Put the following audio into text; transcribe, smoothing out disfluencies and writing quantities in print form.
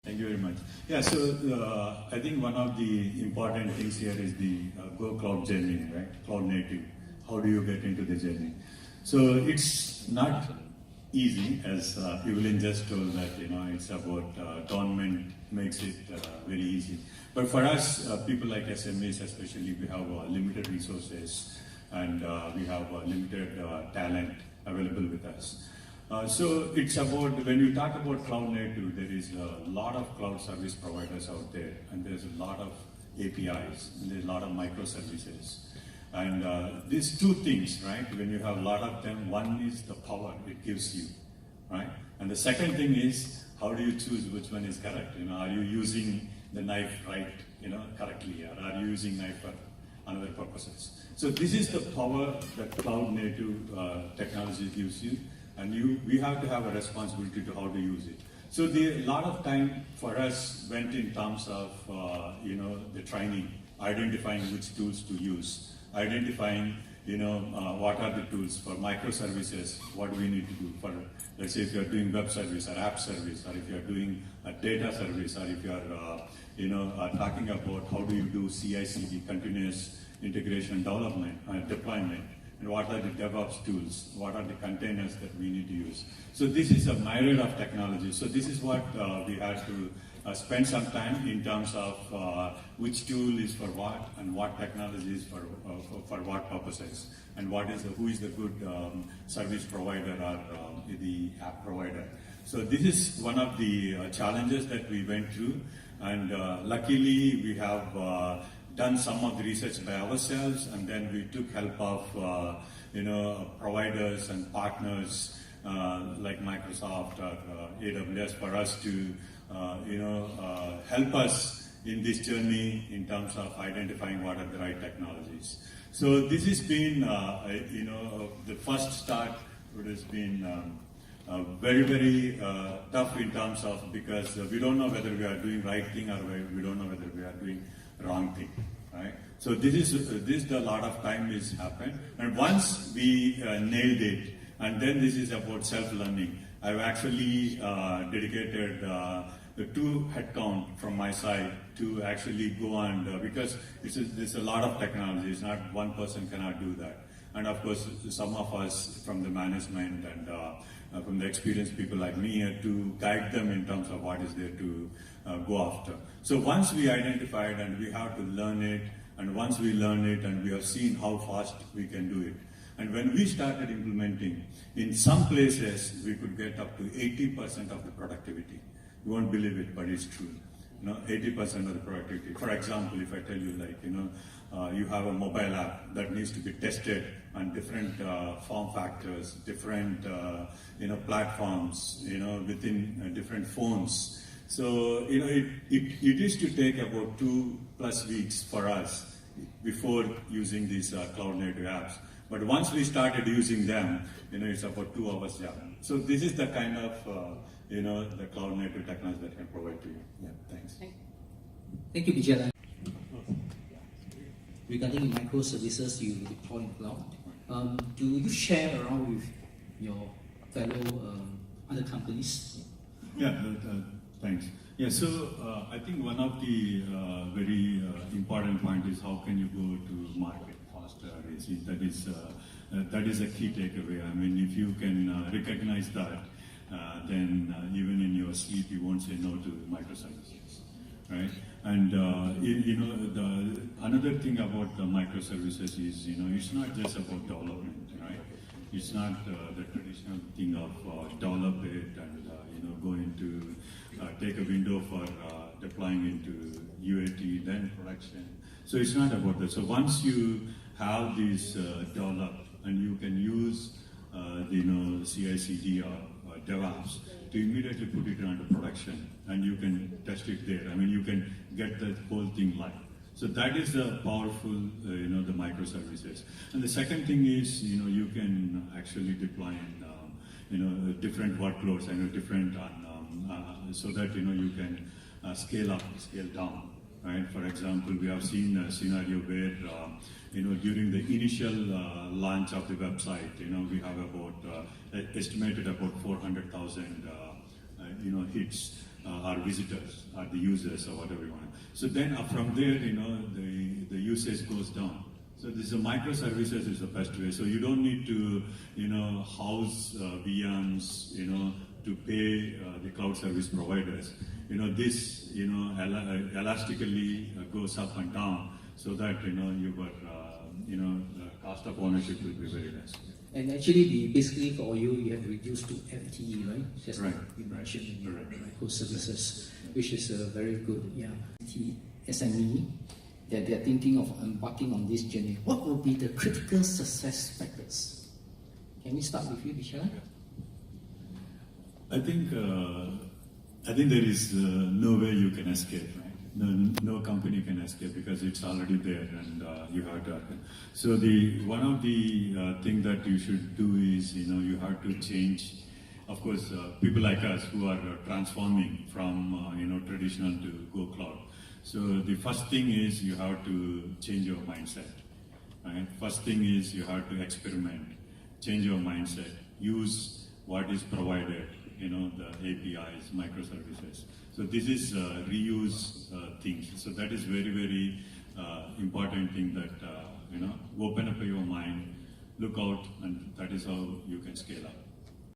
Thank you very much. Yeah, so I think one of the important things here is the Go Cloud journey, right? Cloud native. How do you get into the journey? So it's not easy, as Evelyn just told that, it's about government makes it very easy. But for us, people like SMEs especially, we have limited resources and we have limited talent available with us. So it's about, when you talk about cloud native, there is a lot of cloud service providers out there, and there's a lot of APIs, and there's a lot of microservices. And these two things, right, when you have a lot of them, one is the power it gives you, right? And the second thing is, how do you choose which one is correct? Are you using the knife right, correctly, or are you using knife for other purposes? So this is the power that cloud native technology gives you. And we have to have a responsibility to how to use it. So a lot of time for us went in terms of the training, identifying which tools to use, identifying what are the tools for microservices, what do we need to do for, let's say if you're doing web service or app service, or if you're doing a data service, or if you're talking about how do you do CI/CD, continuous integration development, deployment. And what are the DevOps tools? What are the containers that we need to use? So this is a myriad of technology. So this is what we had to spend some time in terms of which tool is for what, and what technology is for what purposes, and who is the good service provider or the app provider. So this is one of the challenges that we went through, and luckily we have done some of the research by ourselves, and then we took help of providers and partners like Microsoft or AWS for us to help us in this journey in terms of identifying what are the right technologies. So this has been the first start. It has been very, very tough in terms of, because we don't know whether we are doing right thing or we don't know whether we are doing wrong thing, right? So this a lot of time is happened, and once we nailed it, and then this is about self-learning. I've actually dedicated the 2 headcount from my side to actually go and because there's a lot of technology. It's not one person cannot do that, and of course some of us from the management and from the experienced people like me to guide them in terms of what is there to go after. So once we identified, and we have to learn it, and once we learn it, and we have seen how fast we can do it. And when we started implementing, in some places we could get up to 80% of the productivity. You won't believe it, but it's true. 80% of the productivity. For example, if I tell you, like, you have a mobile app that needs to be tested on different form factors, different platforms, within different phones. So it used to take about 2+ weeks for us before using these cloud native apps. But once we started using them, it's about 2 hours job. So this is the kind of the cloud native technology that can provide to you. Yeah, thanks. Thank you, Bijjala. Regarding microservices you deploy in cloud, do you share around with your fellow other companies? Yeah, thanks. Yeah, so I think one of the very important point is how can you go to market faster? That is a key takeaway. I mean, if you can recognize that, then even in your sleep you won't say no to microservices, right? And another thing about the microservices is it's not just about development, right? It's not the traditional thing of develop it and go into take a window for deploying into UAT, then production. So it's not about that. So once you have these developed, and you can use the CI/CD or DevOps to immediately put it onto production, and you can test it there. I mean, you can get the whole thing live. So that is the powerful, the microservices. And the second thing is, you can actually deploy in, different workloads and different, so that you can scale up, scale down. Right? For example, we have seen a scenario where, during the initial launch of the website, we have about estimated about 400,000, hits our visitors, or the users, or whatever you want. So then from there, the usage goes down. So this is microservices is the best way. So you don't need to, house VMs, to pay the cloud service providers. This, elastically goes up and down, so that your cost of ownership will be very less. And actually, basically for you have reduced to FTE, right? Just right. Like you mentioned in your microservices, which is a very good, SME that they're thinking of embarking on this journey. What will be the critical success factors? Can we start with you, Bijjala? I think there is no way you can escape, right? No company can escape, because it's already there, and you have to. So one of the thing that you should do is you have to change. Of course, people like us who are transforming from traditional to go cloud. So the first thing is you have to change your mindset. Right? First thing is you have to experiment, change your mindset, use what is provided, the APIs, microservices. So this is reuse things. So that is very, very important thing that, open up your mind, look out, and that is how you can scale up.